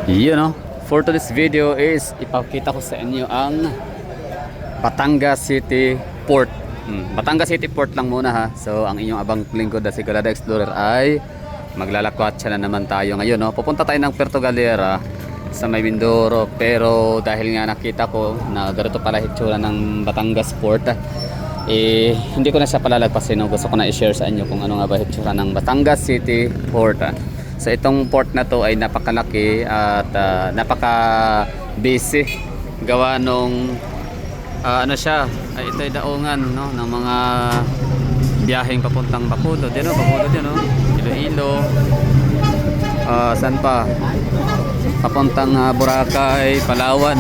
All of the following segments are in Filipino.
You know, for today's video is ipakita ko sa inyo ang Batangas City Port. Batangas City Port lang muna ha. So ang inyong abang lingkod na si Kalada Explorer ay maglalakwatsa na naman tayo ngayon. No? Pupunta tayo ng Puerto Galera sa May Mindoro. Pero dahil nga nakita ko na ganito pala hitsura ng Batangas Port, hindi ko na siya palalagpasin. No? Gusto ko na i-share sa inyo kung ano nga ba hitsura ng Batangas City Port. So itong port na to ay napakalaki at napaka busy gawa nung ano siya, ay ito ay daungan no, ng mga biyaheng papuntang Bacolod. Yan o, Bacolod yan o, Iloilo, saan pa, papuntang Boracay, Palawan,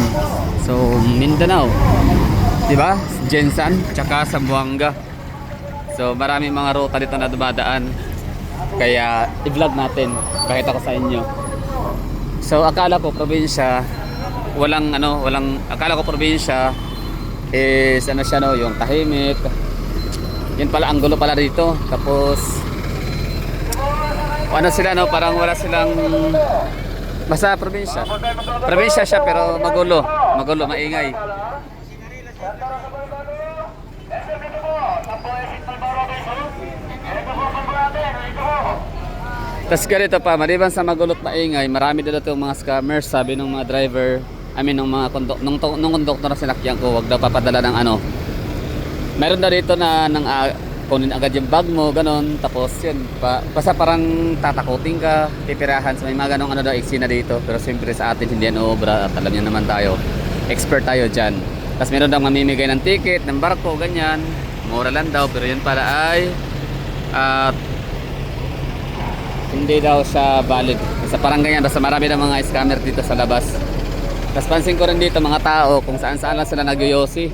so Mindanao, diba? Jensan, tsaka Zamboanga. So maraming mga ruta dito na dumadaan, kaya i-vlog natin, pakita ko sa inyo. So akala ko probinsya, akala ko probinsya is ano siya no, yung tahimik. Yun pala, ang gulo pala dito. Tapos ano sila no, parang wala silang, basta probinsya. Probinsya siya pero magulo, maingay. Tapos ganito pa, maliban sa magulot maingay, marami dito itong mga scammers. Sabi ng mga driver, nung mga nung konduktor na sinakyan ko, wag daw papadala ng ano. Meron na dito na kunin agad yung bag mo, ganon. Tapos yun, basta parang tatakutin ka, pipirahan. So may mga ganong ano daw, eksena dito. Pero siyempre sa atin hindi yan obra, at alam niyo naman tayo, expert tayo dyan. Tapos meron daw mamimigay ng ticket, ng barko, ganyan. Mura lang daw, pero yun pala ay hindi daw siya valid. Kasi parang ganyan, basta marami na mga scammer dito sa labas. Tapos pansin ko rin dito mga tao kung saan saan lang sila nagyoyosi.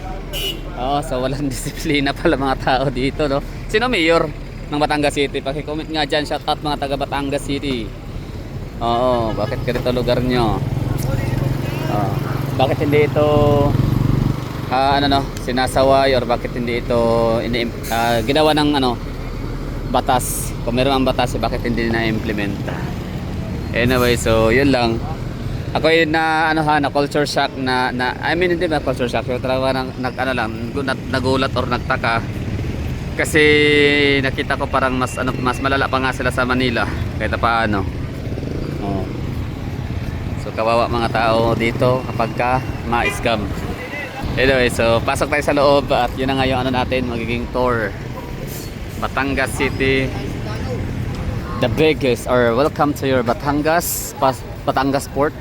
Oo, so walang disiplina pala mga tao dito, no? Sino mayor ng Batangas City? Paki-comment nga dyan, shout out mga taga Batangas City. Oo, bakit ganito lugar nyo? Bakit hindi ito sinasaway, or bakit hindi ito ginawa ng batas? Kung meron ang batas, bakit hindi na-implement? Anyway, so yun lang. Ako yung na culture shock hindi ba culture shock, yung talaga nagulat or nagtaka kasi nakita ko parang mas malala pa nga sila sa Manila kahit paano. So kawawa mga tao dito kapag ka ma-scam. Anyway, so pasok tayo sa loob at yun na nga yung natin, magiging tour Batangas City, the biggest, or welcome to your Batangas Port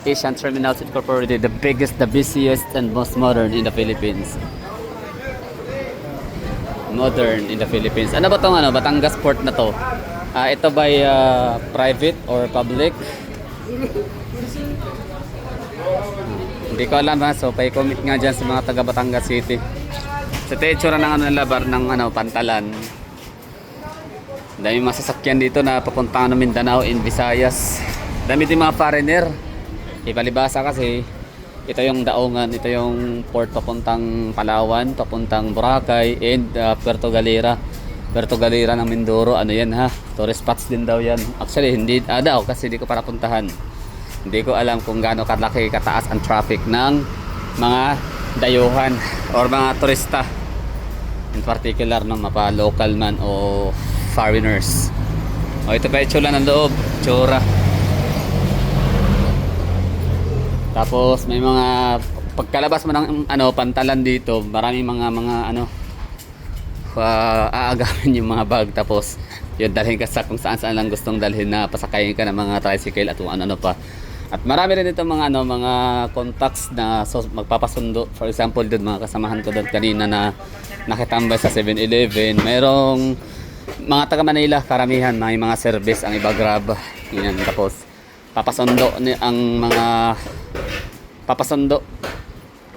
Asian Terminals Incorporated, the biggest, the busiest, and most modern in the Philippines. Modern in the Philippines. Ano ba tong Batangas Port na to? Ito ba private or public? Hindi ko alam ha. So pa-comment nga dyan sa mga taga Batangas City. Sa itsura ng labar ng Pantalan. Dami mga sasakyan dito na papuntang Mindanao in Visayas. Dami din mga foreigner. Ipalibasa kasi ito yung daungan, ito yung port papuntang Palawan, papuntang Boracay, and Puerto Galera. Puerto Galera ng Mindoro, ano yan ha? Tourist spots din daw yan. Actually hindi daw kasi hindi ko para puntahan. Hindi ko alam kung gaano kalaki, kataas ang traffic ng mga dayuhan or mga turista. In particular ng mapa local man o foreigners. Ito pa itsura ng loob, tsura. Tapos may mga pagkalabas mo ng Pantalan dito, maraming mga aagamin yung mga bag. Tapos yun, dalhin ka sa kung saan lang gustong dalhin, na pasakayin ka ng mga tricycle at kung ano pa. At marami rin dito mga contacts na magpapasundo. For example, doon mga kasamahan ko doon kanina na nakitambay sa 7-Eleven. Mayroong mga taga Manila, karamihan may mga service ang iba Grab. Yan, tapos papasundo ang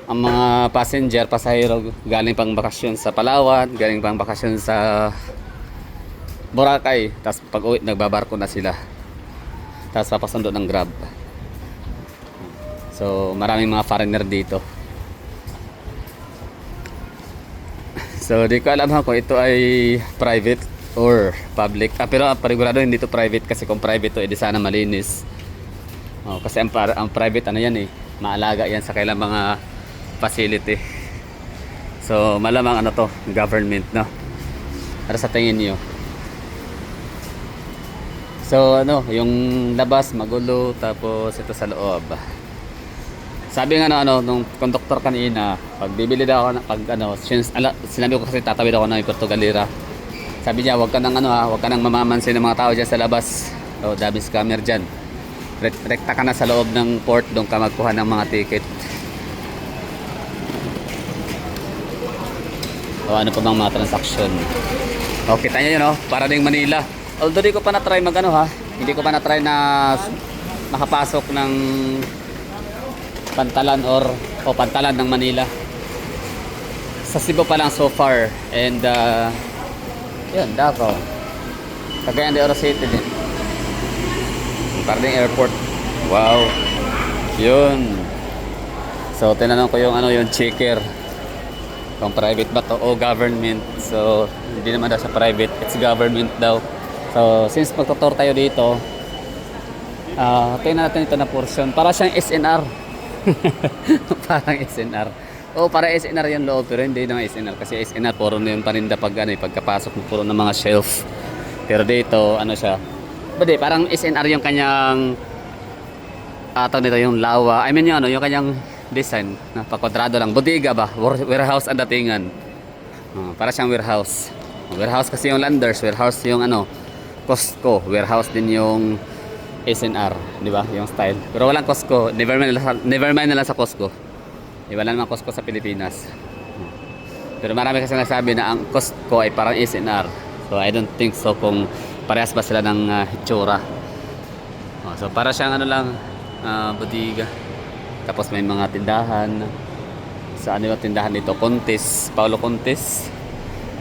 mga pasahero galing pang bakasyon sa Palawan, galing pang bakasyon sa Boracay. Tapos pag uwi, nagbabarko na sila. Tapos papasundo ng Grab. So maraming mga foreigner dito. So di ko alam kung ito ay private or public. Pero panigurado hindi ito private, kasi kung private to edi sana malinis. Oh, kasi ang private ano yan eh, maalaga yan sa kailang mga facility. So malamang ano to, government, no? Para sa tingin niyo. So ano, yung labas magulo, tapos ito sa loob. Sabi nga ano nung conductor kanina, pag bibili daw ako pag ano, since sinabi ko kasi tatawid ako ng Portugalera. Sabi niya, wag ka nang ano wag ka nang mamamansin ng mga tao diyan sa labas. O dami scammer diyan. Rekta ka na sa loob ng port, doon ka magkuha ng mga ticket. O ano pa bang mga transaction. O kita nyo yun, no? Para ding Manila. Although di ko pa na-try mag ano, ha. Hindi ko pa na-try na makapasok ng Pantalan o Pantalan ng Manila. Sa Cebu pa lang so far. And yun, Davao. Cagayan de Oro City din. Para ding airport. Wow. Yun. So tinanong ko yung ano, yung checker. Kung private ba to o government. So hindi naman daw sa private, it's government daw. So since magtutour tayo dito, tingnan natin ito na portion. Para siyang SNR. Parang SNR. O para SNR yung loob, pero hindi naman SNR. Kasi SNR puro na yung paninda pag ano, pagkapasok mo puro ng mga shelf. Pero dito ano siya, bade, parang SNR yung kanyang tawag nito, yung lawa. I mean yung ano, yung kanyang design na pa-kwadrado lang. Bodega ba? Warehouse ang datingan. Para siyang warehouse. Warehouse kasi yung Landers, warehouse yung ano, Costco, warehouse din yung SNR, di ba? Yung style. Pero walang Costco. Never mind na lang sa Costco. Wala naman Costco sa Pilipinas. Pero marami kasi nagsabi na ang Costco ay parang SNR. So I don't think so kung parehas ba sila ng hitsura. So para siyang ano lang, bodega. Tapos may mga tindahan. Sa ano yung tindahan dito? Contis, Paulo Contis.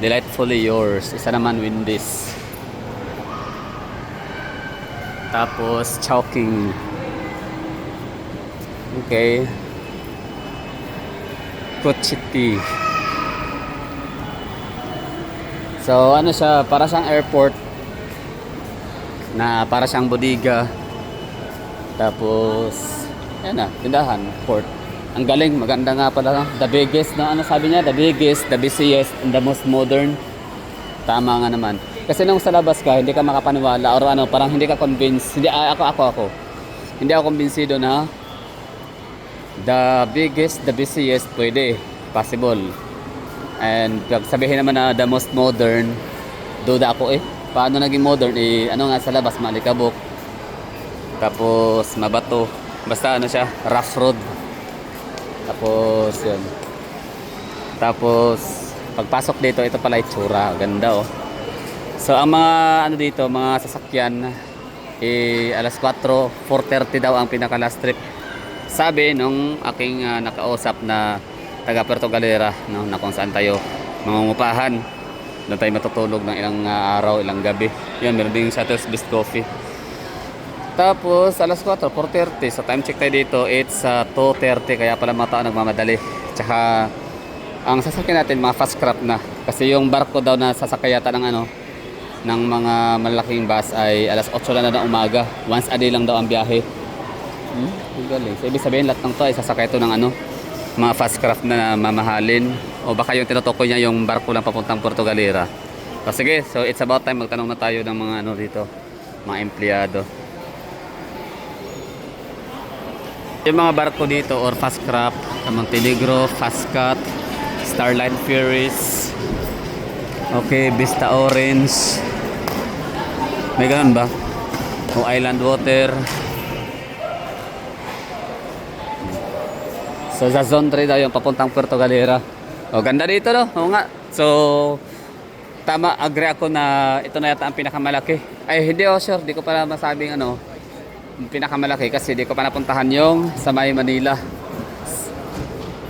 Delightfully Yours. Isa naman Wendy's. Tapos Chowking. Okay. Cochiti. So ano siya, para siyang airport na para siyang bodega. Tapos yan na, tindahan, port. Ang galing, maganda nga pala. The biggest, no? Ano sabi niya? The biggest, the busiest, and the most modern. Tama nga naman. Kasi nung sa labas ka, hindi ka makapaniwala or ano, parang hindi ka convinced. Hindi, ako. Hindi ako kumbinsido na the biggest, the busiest, pwede. Possible. And pag sabihin naman na the most modern, duda ako eh. Paano naging modern? Eh, ano nga sa labas, malikabok. Tapos mabato. Basta ano siya, rough road. Tapos yun. Tapos pagpasok dito, ito pala itsura. Ganda oh. So ang mga ano dito, mga sasakyan alas 4, 4:30 daw ang pinaka last trip. Sabi nung aking nakausap na taga Puerto Galera, no, na kung saan tayo mangungupahan. Doon tayo matutulog ng ilang araw, ilang gabi. Yun, meron din Shuttle's Best Coffee. Tapos alas 4, 4:30. So time check tayo dito, it's 2:30. Kaya pala mga tao nagmamadali. Tsaka ang sasakyan natin mga fast craft na. Kasi yung barko daw na sasakayata ng ano, ng mga malaking bus ay alas 8 na ng umaga. Once a day lang daw ang biyahe. Galing. So ibig sabihin lahat ng to ay sasakay ito ng ano, mga fast craft na mamahalin. O baka yung tinutukoy niya yung barko lang papuntang Puerto Galera. So sige, so it's about time magtanong na tayo ng mga ano dito, mga empleyado. Yung mga barko dito or fast craft, Montenegro, Fastcat, Starline Ferries, okay, Vista Orange, may ganun ba? O Island Water. So sa Zone 3 daw yung papuntang Puerto Galera. O ganda dito no? Oo nga. So tama, agree ako na ito na yata ang pinakamalaki. Ay hindi oh, sure, di ko pa masabing ano pinakamalaki kasi di ko pa napuntahan yung sa May Manila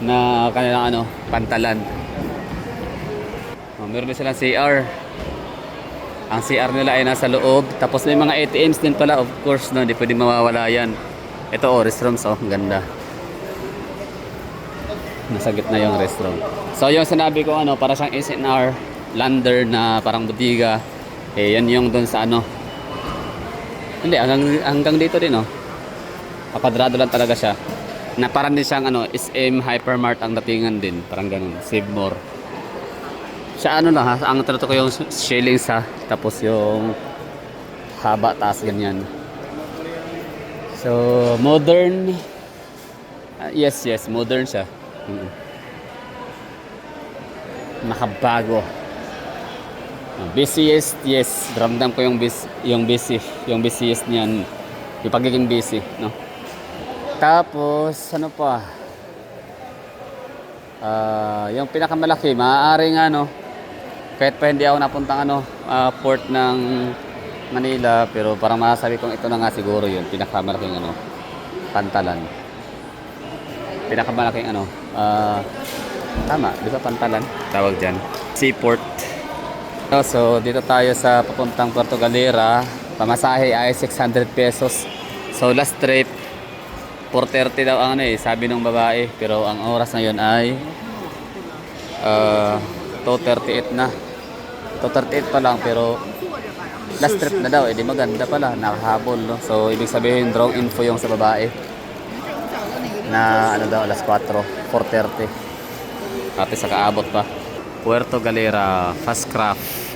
na kanilang ano, Pantalan. Meron din silang CR. Ang CR nila ay nasa loob. Tapos may mga ATMs din pala, of course, no, hindi pwedeng mawawala yan. Ito oh, restrooms oh, ang ganda. Nasa gitna yung restroom. So yung sinabi ko ano, para siyang SNR lander na parang bodega, eh yan yung doon sa ano. Hindi, hanggang dito din oh. Kwadrado lang talaga siya. Na parang din siyang ano, SM Hypermart ang datingan din. Parang ganun. Save more. Siya ano lang ha. Ang trato ko yung shillings ha. Tapos yung haba taas ganyan. So, modern. Yes, modern siya. Nakabago. Busiest, yes. Ramdam ko yung busiest niyan. Yung pagiging busy, no? Tapos, ano pa? Yung pinakamalaki, maaaring ano, kahit pa hindi ako napuntang ano, port ng Manila, pero parang masasabi kong ito na nga siguro yun, pinakamalaking ano, Pantalan. Pinakamalaking ano, tama, di ba Pantalan? Tawag dyan. Seaport. So, dito tayo sa papuntang Puerto Galera. Pamasahe ay 600 pesos. So, last trip, 4:30 daw ang ano eh, sabi ng babae. Pero ang oras na yun ay 2:38 na. 2:38 pa lang, pero last trip na daw. Eh, di maganda pala, nakahabol. No? So, ibig sabihin, wrong info yung sa babae. Na ano daw, alas 4, 4:30. Ate sa kaabot pa. Puerto Galera, Fast Craft.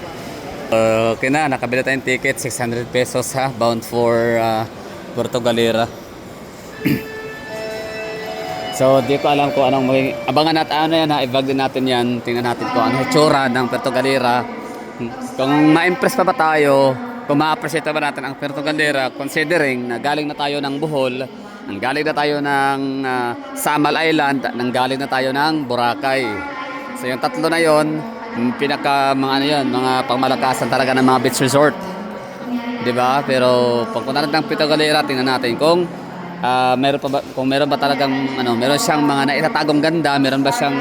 Okay na, nakabili tayong ticket, 600 pesos ha, bound for Puerto Galera. So, di ko alam kung anong maging, abangan natin ano yan ha, i-vlog din natin yan, tingnan natin kung ano itsura ng Puerto Galera. Kung ma-impress pa ba tayo, kung ma-appreciate ba natin ang Puerto Galera, considering na galing na tayo ng Bohol, galing na tayo ng Samal Island, galing na tayo ng Boracay. So yung tatlo na yon, pinaka mga ano yon, mga pangmalakasan talaga ng mga beach resort. 'Di ba? Pero pag punta natin ng Puerto Galera, tingnan natin kung meron ba talagang ano, meron siyang mga naitatagong ganda, meron ba siyang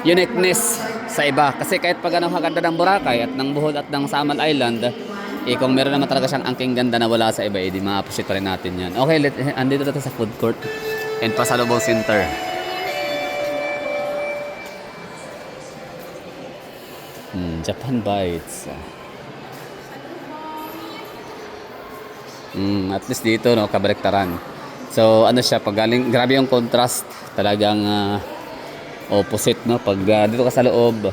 uniqueness sa iba. Kasi kahit pag ano kaganda ng Boracay at ng Bohol at ng Samal Island, kung meron naman talaga siyang angking ganda na wala sa iba, di ma-appreciate pa rin natin 'yan. Okay, andito tayo sa food court and Pasalubong Center. Japan Bites. At least dito no, kabaliktaran. So ano siya, pag galing, grabe yung contrast, talagang opposite no. Pag dito ka sa loob,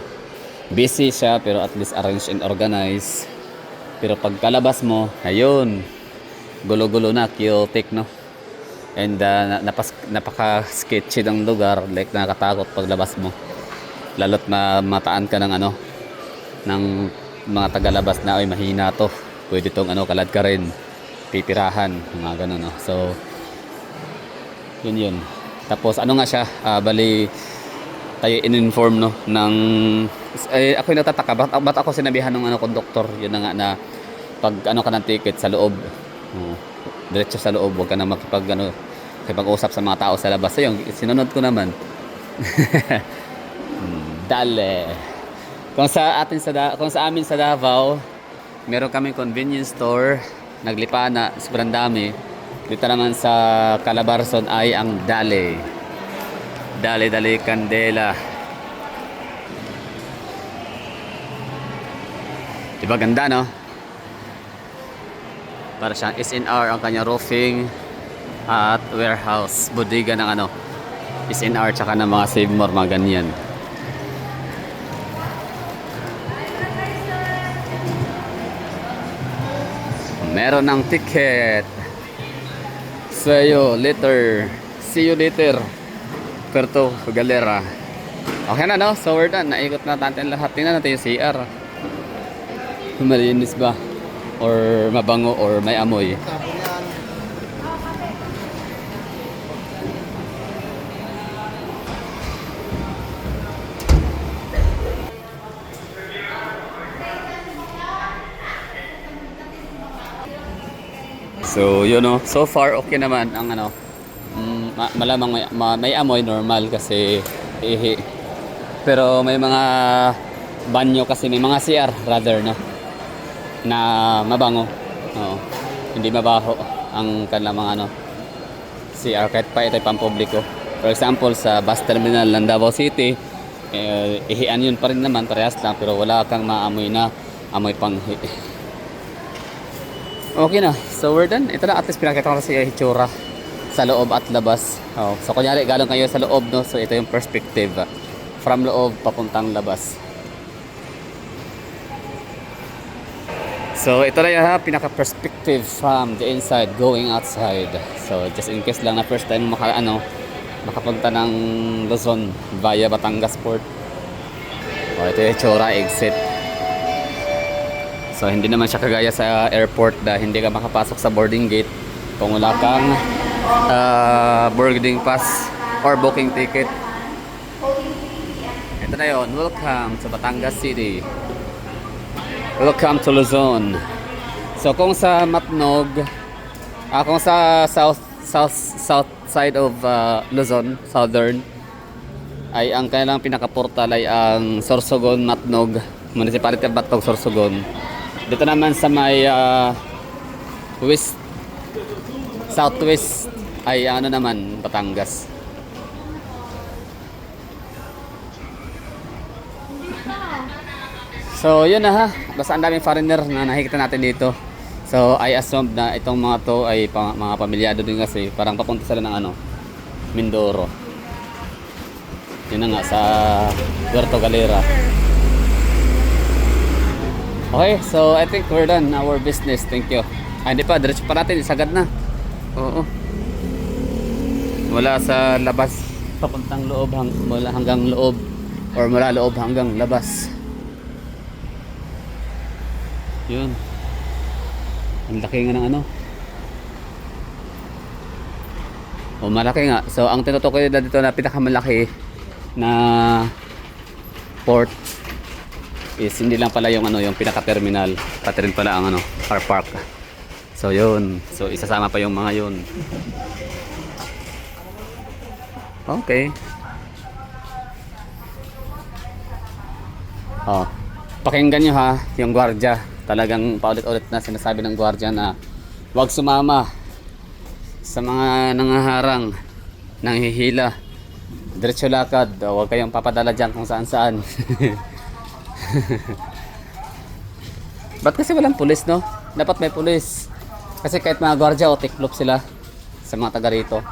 busy siya pero at least arranged and organized. Pero pag kalabas mo, ayun, gulo-gulo na, chaotic no. And napaka-sketchy ng lugar, like nakakatakot paglabas mo. Lalo't mataan ka ng ano, ng mga tagalabas na ay mahina to, pwede tong ano, kalad ka rin, pipirahan, mga ganun no. So yun. Tapos ano nga siya, bali tayo in-inform no ng ako yung natataka, ba't ako sinabihan ng ano, conductor, yun na nga, na pag ano ka ng ticket sa loob, diretso sa loob, huwag ka na makipag-usap sa mga tao sa labas. So yun, sinunod ko naman. Dale. Kung sa amin sa Davao, meron kaming convenience store, naglipana, sobrang dami. Dito naman sa Calabarzon ay ang Dale Candela. Diba ganda no? Para siyang SNR ang kanya roofing at warehouse, bodega ng ano, SNR tsaka ng mga Save More, mga ganyan. Meron ng ticket. See you later. Puerto Galera. Okay na no? So we're done. Naikot na natin lahat. Tingnan natin yung CR. Malinis ba? Or mabango or may amoy? So yun no, so far okay naman ang ano, malamang may amoy, normal kasi ihi. Pero may mga banyo kasi, may mga CR rather no, na mabango. Oo. Hindi mabaho ang kanilang mga ano, CR kahit pa ito ay pampubliko. For example sa bus terminal ng Davao City, ihian yun pa rin naman, parehas lang, pero wala kang maamoy na amoy panghi. Okay na. So we're done. Ito na, at least pinakita ko na sa itsura sa loob at labas. Oh, so kunyari galing kayo sa loob, no? So ito yung perspective from loob papuntang labas. So ito na yung pinaka-perspective from the inside going outside. So just in case lang na first time makapunta ng Luzon via Batangas Port. O ito yung Chora exit. So hindi naman siya kagaya sa airport na hindi ka makapasok sa boarding gate kung wala kang boarding pass or booking ticket. Ito na yun. Welcome to Batangas City. Welcome to Luzon. So kung sa Matnog, kung sa south side of Luzon, southern, ay ang kanilang pinaka-portal ay ang Sorsogon, Matnog, Municipality of Matnog, Sorsogon. Dito naman sa may west, southwest ay ano naman, Batangas. So yun na basta ang daming foreigner na nakikita natin dito. So I assume na itong mga to ay mga pamilyado din kasi parang papunta sila ng Mindoro. Yun na nga sa Puerto Galera. Okay, so I think we're done our business. Thank you. Hindi pa, diretso pa natin, isagad na. Oo. Mula sa labas papuntang loob mula hanggang loob or mula loob hanggang labas. Yun. Ang laki nga ng malaki nga. So ang tinutukoy na dito na pinakamalaki na port is hindi lang pala yung yung pinaka-terminal, pati rin pala ang car park. So yun. So isasama pa yung mga yun. Okay. Oh. Pakinggan nyo yung gwardiya. Talagang paulit-ulit na sinasabi ng gwardiya na huwag sumama sa mga nangaharang, nanghihila. Diretso lakad, huwag kayong papadala dyan kung saan-saan. Ba't kasi walang pulis, no? Dapat may pulis. Kasi kahit mga gwardiya o tiklop sila sa mga taga rito.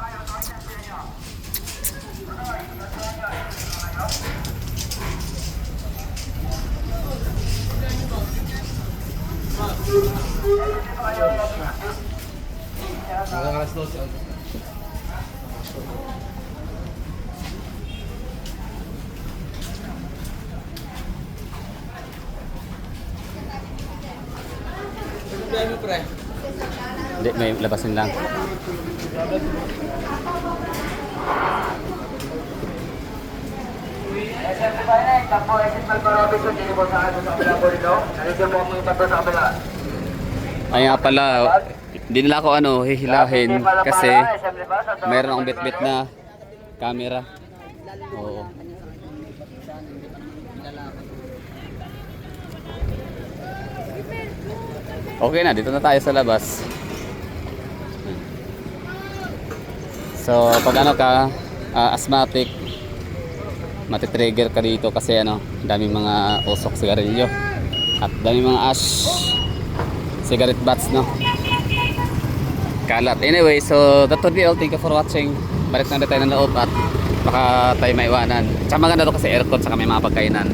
Alas 12. Hindi, may labasin lang. Ay nga pala, hindi nila ako hihilahin kasi mayroon akong bit-bit na camera. Oo. Okay na, dito na tayo sa labas. So pag asthmatic, matitrigger ka dito kasi daming mga usok sigarilyo at daming mga ash cigarette butts, no? Kalat. Anyway, so that would be all. Thank you for watching. Balik na tayo ng loob at baka tayo maiwanan. Tsaka maganda to kasi aircon saka may mga pagkainan.